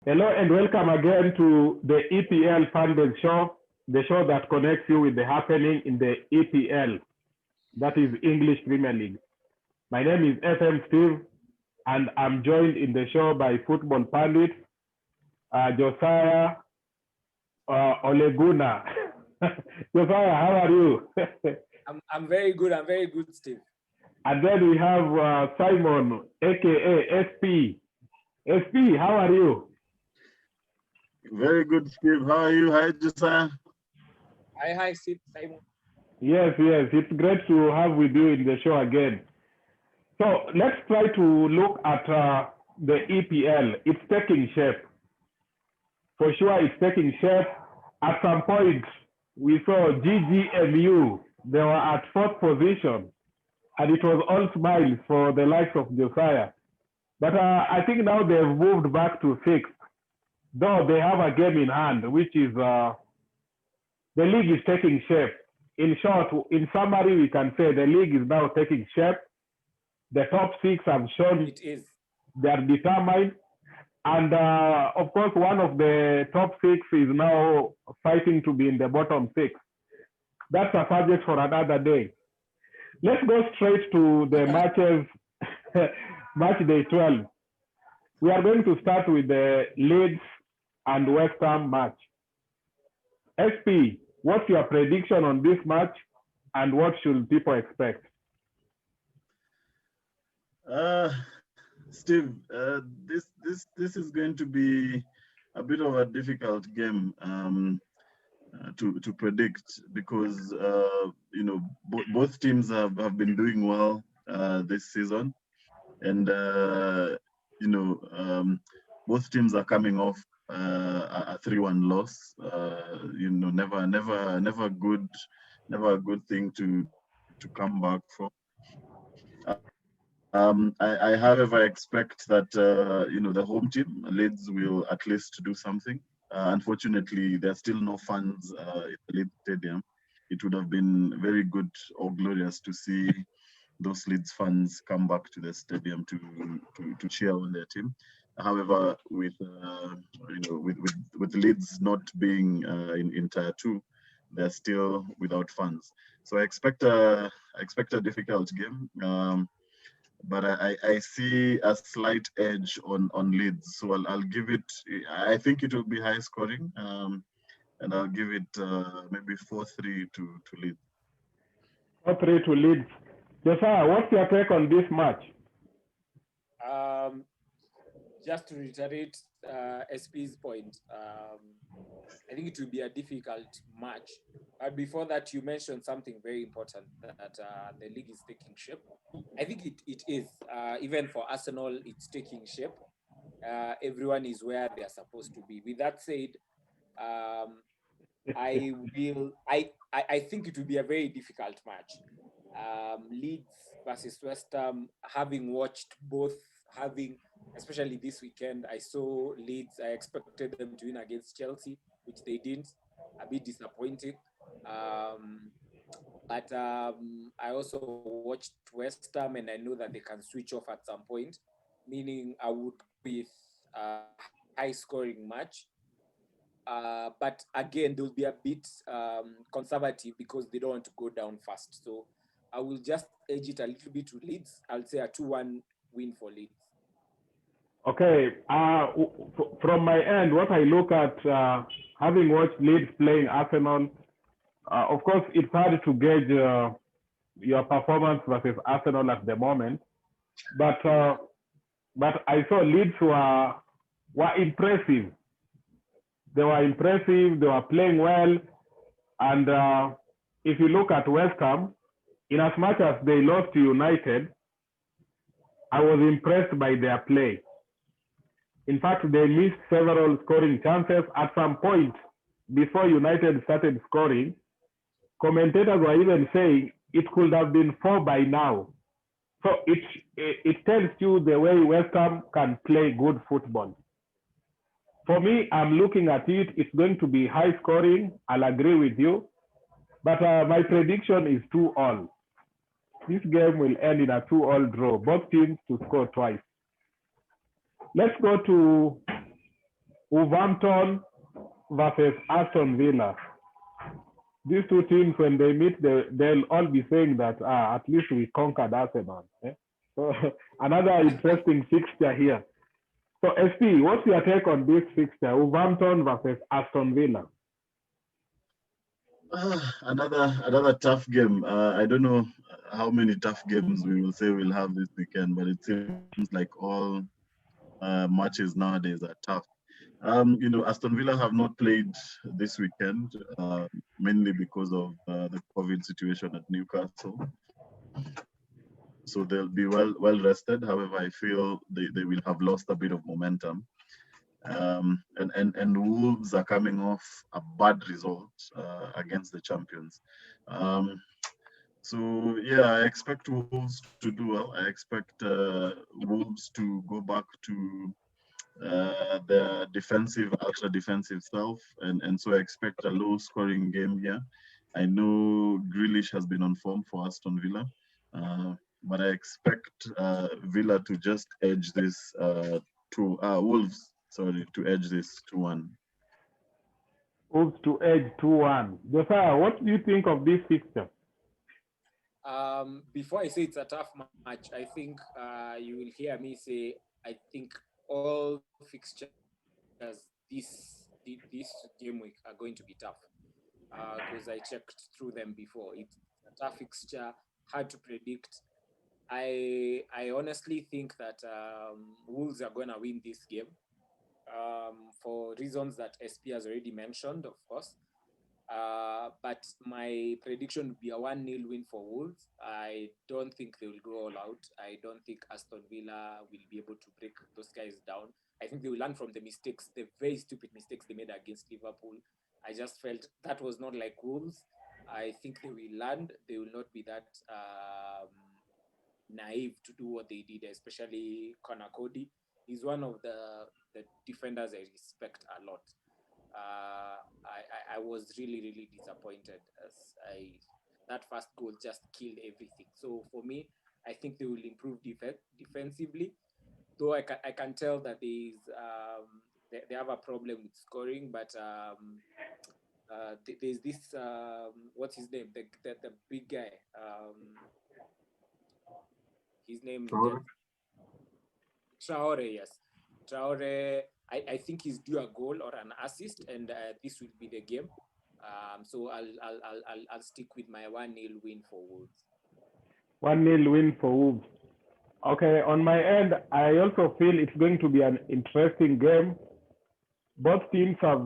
Hello and welcome again to the EPL Funded Show, the show that connects you with the happening in the EPL, that is English Premier League. My name is FM Steve, and I'm joined in the show by football pundit Josiah Oleguna. Josiah, how are you? I'm very good. I'm very good, Steve. And then we have Simon, aka SP. SP, how are you? Very good, Steve. How are you? Hi, Josiah. Hi, Steve. Simon. Yes, it's great to have with you in the show again. So let's try to look at the EPL. It's taking shape. For sure, it's taking shape. At some point, we saw GGMU. They were at fourth position, and it was all smiles for the likes of Josiah. But I think now they've moved back to sixth, though they have a game in hand, which is the league is taking shape. In short, in summary, we can say the league is now taking shape. The top six have shown It is. they are determined. And of course, one of the top six is now fighting to be in the bottom six. That's a subject for another day. Let's go straight to the matches, match day 12. We are going to start with the Leeds and Westham match. SP, what's your prediction on this match and what should people expect? Steve, this is going to be a bit of a difficult game to predict because both teams have been doing well this season, and both teams are coming off a 3-1 loss. Never a good thing to come back from. I however expect that the home team Leeds will at least do something. Unfortunately, there are still no fans in the Leeds Stadium. It would have been very good or glorious to see those Leeds fans come back to the stadium to cheer on their team. However, with Leeds not being in Tier 2, they're still without fans. So I expect a difficult game. But I see a slight edge on Leeds, so I'll give it. I think it will be high scoring, and I'll give it maybe 4-3 to Leeds. 4-3 to Leeds. Josiah, what's your take on this match? Just to reiterate SP's point, I think it will be a difficult match. But before that, you mentioned something very important, that the league is taking shape. I think it is. Even for Arsenal, it's taking shape. Everyone is where they are supposed to be. With that said, I think it will be a very difficult match. Leeds versus Westham, having watched both, especially this weekend, I saw Leeds. I expected them to win against Chelsea, which they didn't. A bit disappointing. But I also watched West Ham, and I know that they can switch off at some point, meaning I would go with a high-scoring match. But again, they'll be a bit conservative because they don't want to go down fast. So I will just edge it a little bit to Leeds. I'll say a 2-1 win for Leeds. Okay, from my end, what I look at, having watched Leeds playing Arsenal, of course, it's hard to gauge your performance versus Arsenal at the moment. But I saw Leeds were impressive. They were impressive. They were playing well. And if you look at West Ham, in as much as they lost to United, I was impressed by their play. In fact, they missed several scoring chances. At some point, before United started scoring, commentators were even saying it could have been 4 by now. So it tells you the way West Ham can play good football. For me, I'm looking at it. It's going to be high scoring. I'll agree with you. But my prediction is 2-2. This game will end in a 2-2 draw. Both teams to score twice. Let's go to Wolverhampton versus Aston Villa. These two teams, when they meet, they'll all be saying that at least we conquered Arsenal. Eh? So another interesting fixture here. So SP, what's your take on this fixture? Wolverhampton versus Aston Villa. Another tough game. I don't know how many tough games we will say we'll have this weekend, but it seems like all matches nowadays are tough. Aston Villa have not played this weekend, mainly because of the COVID situation at Newcastle. So they'll be well rested. However, I feel they will have lost a bit of momentum. And Wolves are coming off a bad result against the champions. So yeah, I expect Wolves to do well. I expect Wolves to go back to their ultra defensive self, and so I expect a low scoring game here. I know Grealish has been on form for Aston Villa, but I expect Villa to just edge this to Wolves. Sorry, to edge this 2-1. Wolves to edge 2-1. Josiah, what do you think of this fixture? Before I say it's a tough match, I think you will hear me say I think all fixtures this game week are going to be tough because I checked through them before. It's a tough fixture, hard to predict. I honestly think that Wolves are going to win this game for reasons that SP has already mentioned, of course. But my prediction would be a 1-0 win for Wolves. I don't think they will go all out. I don't think Aston Villa will be able to break those guys down. I think they will learn from the mistakes, the very stupid mistakes they made against Liverpool. I just felt that was not like Wolves. I think they will learn. They will not be that naive to do what they did, especially Connor Cody. He's one of the defenders I respect a lot. I was really disappointed as that first goal just killed everything. So for me, I think they will improve defensively. Though I can tell that they have a problem with scoring, but there's this what's his name, the big guy. His name Traore. Yes, Traore. I think he's due a goal or an assist, and this will be the game. So I'll stick with my 1-0 win for Wolves. 1-0 win for Wolves. Okay, on my end, I also feel it's going to be an interesting game. Both teams have,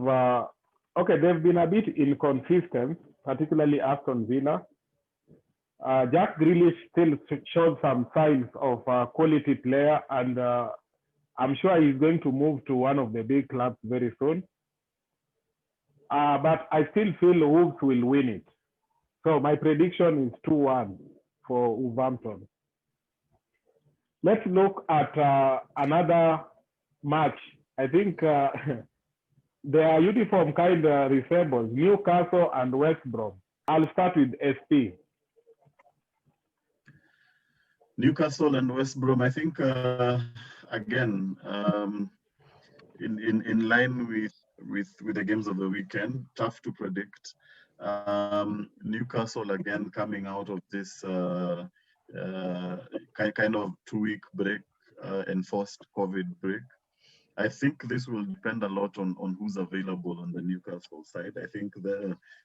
they've been a bit inconsistent, particularly Aston Villa. Jack Grealish still shows some signs of a quality player, and I'm sure he's going to move to one of the big clubs very soon. But I still feel Wolves will win it. So my prediction is 2-1 for Wolverhampton. Let's look at another match. I think their uniform kind of resembles Newcastle and West Brom. I'll start with SP. Newcastle and West Brom, I think, again, in line with the games of the weekend, tough to predict. Newcastle, again, coming out of this kind of 2-week break, enforced COVID break. I think this will depend a lot on who's available on the Newcastle side. I think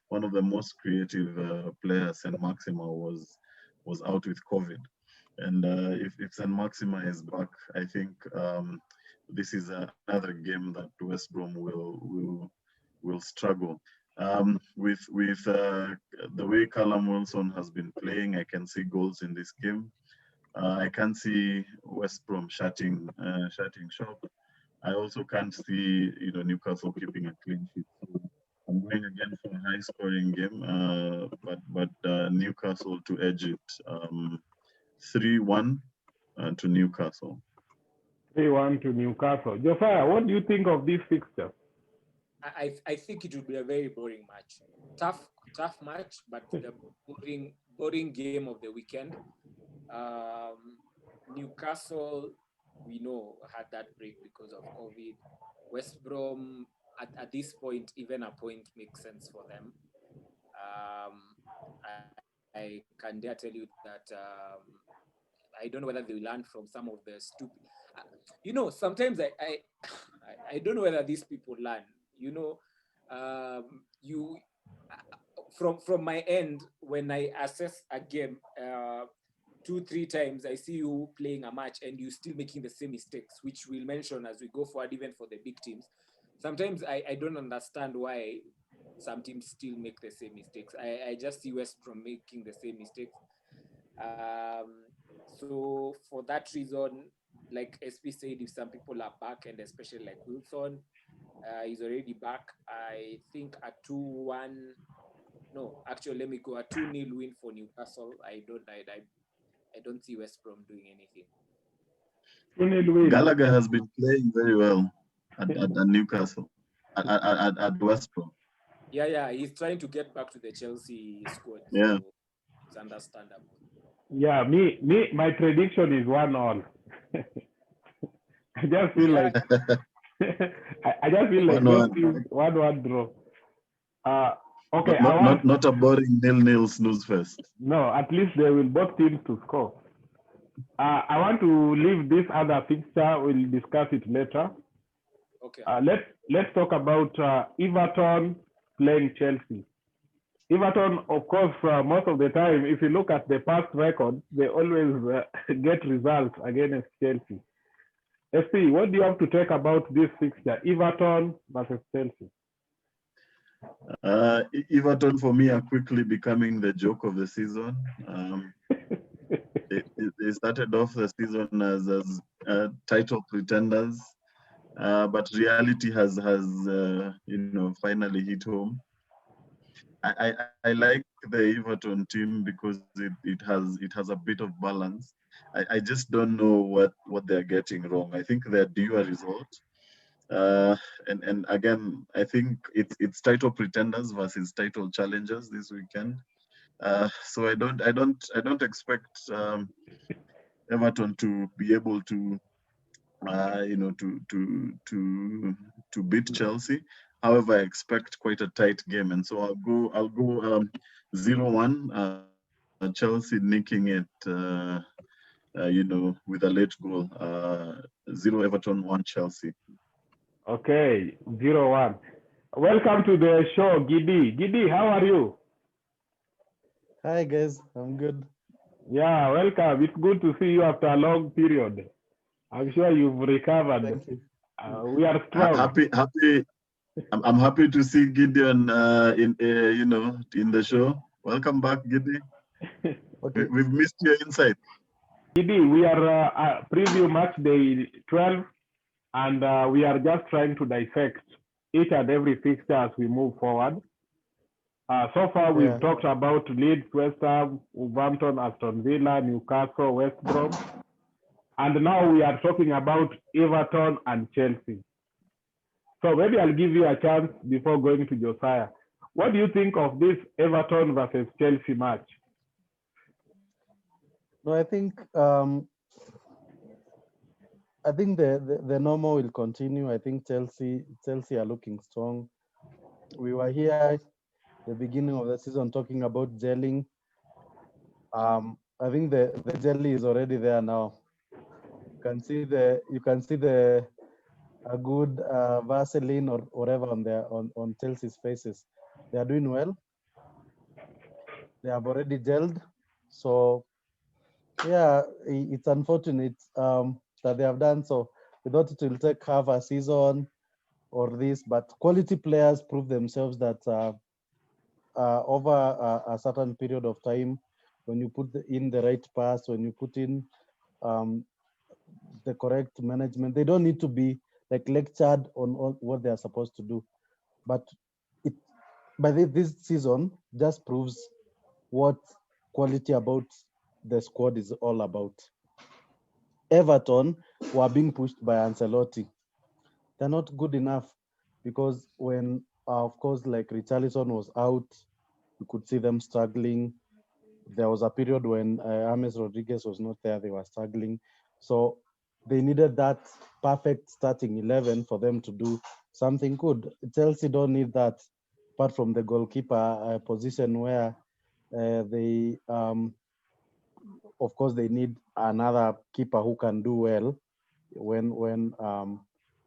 one of the most creative players, St. Maxima, was out with COVID. And if St. Maxima is back, I think this is another game that West Brom will struggle. With the way Callum Wilson has been playing, I can see goals in this game. I can see West Brom shutting shop. I also can't see Newcastle keeping a clean sheet. So I'm going again for a high-scoring game, but Newcastle to edge it 3-1 to Newcastle. 3-1 to Newcastle. Josiah, what do you think of this fixture? I think it will be a very boring match. Tough match, but the boring game of the weekend. Newcastle, we know, had that break because of COVID. West Brom, at this point, even a point makes sense for them. I can dare tell you that I don't know whether they will learn from some of the stupid. Sometimes I don't know whether these people learn. You from my end, when I assess a game 2-3 times, I see you playing a match and you still making the same mistakes, which we'll mention as we go forward, even for the big teams. Sometimes I don't understand why some teams still make the same mistakes. I just see West Brom making the same mistakes. So for that reason, like SP said, if some people are back, and especially like Wilson, he's already back. I think a 2-1. No, actually, let me go a 2-0 win for Newcastle. I don't see West Brom doing anything. 2-0 win. Gallagher has been playing very well at Newcastle, at West Brom. Yeah, he's trying to get back to the Chelsea squad. Yeah. So it's understandable. Yeah, my prediction is 1-1. I just feel like I just feel like 1-1 draw. Okay, not a boring 0-0 snooze fest. No, at least they will both teams to score. I want to leave this other fixture. We'll discuss it later. Okay. Let's talk about Everton playing Chelsea. Everton, of course, most of the time, if you look at the past record, they always get results against Chelsea. SP, what do you have to take about this fixture, Everton versus Chelsea? Everton, for me, are quickly becoming the joke of the season. They started off the season as title pretenders, but reality has finally hit home. I like the Everton team because it has a bit of balance. I just don't know what they're getting wrong. I think they're due a result. And again, I think it's title pretenders versus title challengers this weekend. So I don't expect Everton to be able to to beat Chelsea. However, I expect quite a tight game, and so I'll go 0-1. Chelsea nicking it, with a late goal. 0 Everton, 1 Chelsea. Okay, 0-1. Welcome to the show, Gidi. Gidi, how are you? Hi guys, I'm good. Yeah, welcome. It's good to see you after a long period. I'm sure you've recovered. Thank you. We are strong. I'm happy to see Gideon in the show. Welcome back, Gidi. Okay. We've missed your insight. Gidi, we are preview match day 12, and we are just trying to dissect each and every fixture as we move forward. So far, we've talked about Leeds, Westham, Wolverhampton, Aston Villa, Newcastle, West Brom. And now we are talking about Everton and Chelsea. So maybe I'll give you a chance before going to Josiah. What do you think of this Everton versus Chelsea match? No, I think the normal will continue. I think Chelsea are looking strong. We were here the beginning of the season talking about gelling. I think the jelly is already there now. You can see a good Vaseline or whatever on Chelsea's faces. They are doing well. They have already gelled. So yeah, it's unfortunate that they have done so. We thought it will take half a season or this, but quality players prove themselves that over a certain period of time, when you put in the right pass, when you put in the correct management, they don't need to be like lectured on what they are supposed to do. But this season just proves what quality about the squad is all about. Everton were being pushed by Ancelotti. They're not good enough because when, of course, like Richarlison was out, you could see them struggling. There was a period when James Rodriguez was not there, they were struggling. So they needed that perfect starting 11 for them to do something good. Chelsea don't need that, apart from the goalkeeper position where they, of course, they need another keeper who can do well when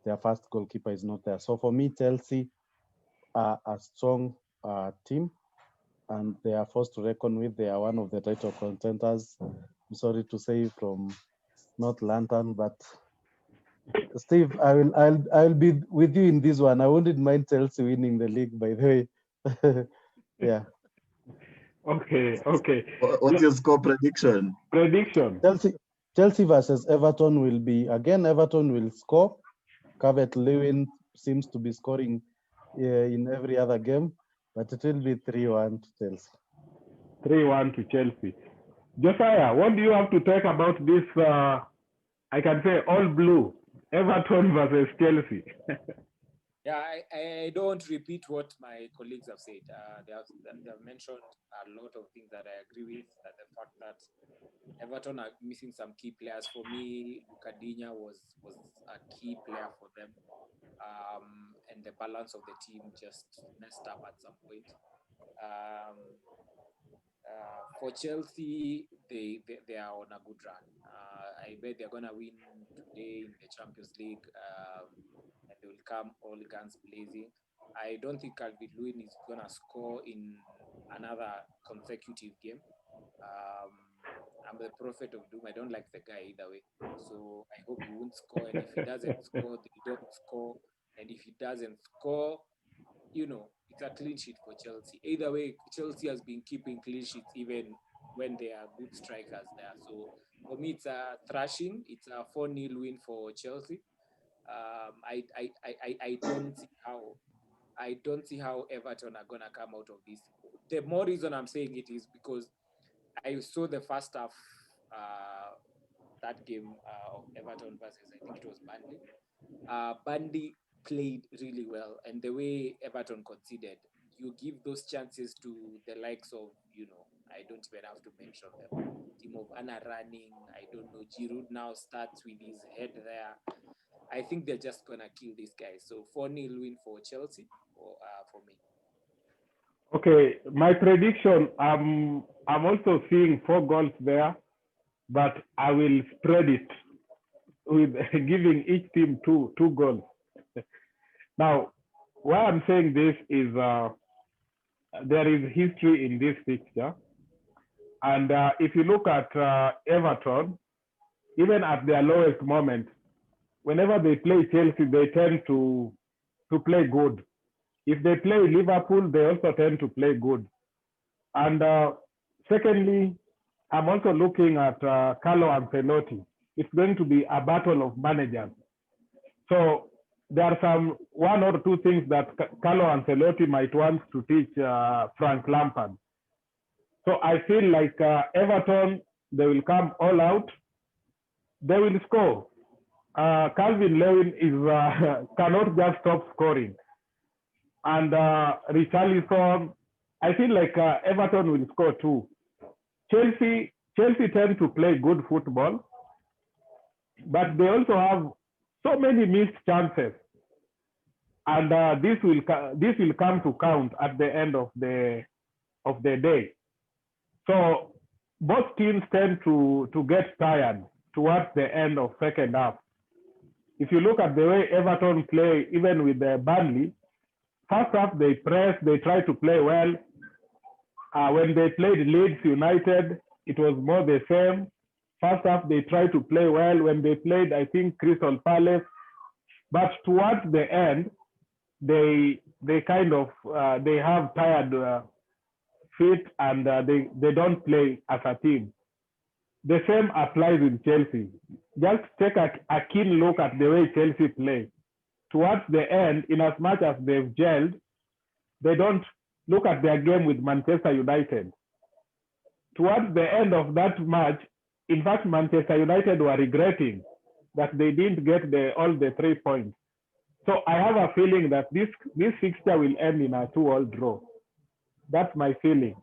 their first goalkeeper is not there. So for me, Chelsea are a strong team, and they are forced to reckon with. They are one of the title contenders. I'm sorry to say from North London, but Steve, I'll be with you in this one. I wouldn't mind Chelsea winning the league, by the way. Yeah. Okay, okay. What's your score prediction? Prediction. Chelsea versus Everton will be, again, Everton will score. Calvert-Lewin seems to be scoring in every other game, but it will be 3-1 to Chelsea. 3-1 to Chelsea. Josiah, what do you have to talk about this, I can say all blue, Everton versus Chelsea? Yeah, I don't repeat what my colleagues have said. They have mentioned a lot of things that I agree with. That the fact that Everton are missing some key players. For me, Lucadinha was a key player for them. And the balance of the team just messed up at some point. For Chelsea, they are on a good run. I bet they're gonna win today in the Champions League, and they will come all guns blazing. I don't think Calvert-Lewin is gonna score in another consecutive game. I'm the prophet of doom. I don't like the guy either way, so I hope he won't score. And if he doesn't score, they don't score. And if he doesn't score, it's a clean sheet for Chelsea. Either way, Chelsea has been keeping clean sheets even when there are good strikers there. So for me, it's a thrashing. It's a 4-0 win for Chelsea. I don't see how Everton are gonna come out of this. The more reason I'm saying it is because I saw the first half that game of Everton versus, I think it was Burnley. Burnley played really well, and the way Everton conceded, you give those chances to the likes of, I don't even have to mention them. Team of Anna running, I don't know, Giroud now starts with his head there. I think they're just gonna kill these guys. So 4-0 win for Chelsea for me. Okay, my prediction, I'm also seeing 4 goals there, but I will spread it with giving each team two goals. Now, why I'm saying this is there is history in this fixture, and if you look at Everton, even at their lowest moment, whenever they play Chelsea, they tend to play good. If they play Liverpool, they also tend to play good. And secondly, I'm also looking at Carlo Ancelotti. It's going to be a battle of managers. So there are some 1 or 2 things that Carlo Ancelotti might want to teach Frank Lampard. So I feel like Everton, they will come all out. They will score. Calvert-Lewin is cannot just stop scoring. And Richarlison, I feel like Everton will score too. Chelsea tend to play good football, but they also have so many missed chances, and this will come to count at the end of the day. So both teams tend to get tired towards the end of second half. If you look at the way Everton play, even with the Burnley, first half they press, they try to play well. When they played Leeds United, it was more the same. First half they tried to play well. When they played, I think, Crystal Palace, but towards the end, they kind of they have tired feet, and they don't play as a team. The same applies in Chelsea. Just take a keen look at the way Chelsea play. Towards the end, in as much as they've gelled, they don't look at their game with Manchester United. Towards the end of that match, in fact, Manchester United were regretting that they didn't get all the 3 points. So I have a feeling that this fixture will end in a 2-2 draw. That's my feeling.